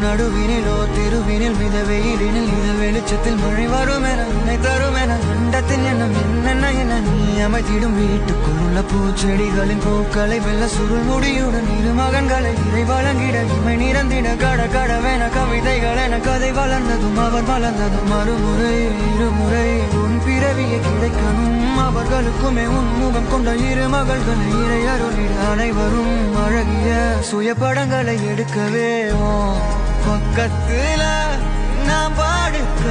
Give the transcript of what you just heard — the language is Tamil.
நடுவினிலோ திருவினில் மித வெயிலினில் இத வெளிச்சத்தில் மழை வரும் என உன்னை தரும் என அண்டத்தின் எண்ணம் என்னென்ன என நீ அமைத்திடும் வீட்டுக்குள் உள்ள பூச்செடிகளின் பூக்களை வெல்ல சுருள் முடியுடன் இரு மகன்களை இதை வழங்கிட இமை நிறந்திட கட கடவென கவிதைகள் என கதை வளர்ந்ததும் அவர் வளர்ந்ததும் மறுமுறை இருமுறை உன் பிறவியை கிடைக்கணும் அவர்களுக்குமே உன் முகம் கொண்ட இரு மகள்களை இறை அருளிட அனைவரும் அழகிய சுய படங்களை எடுக்கவே பக்கத்துல நான் பாடுக்க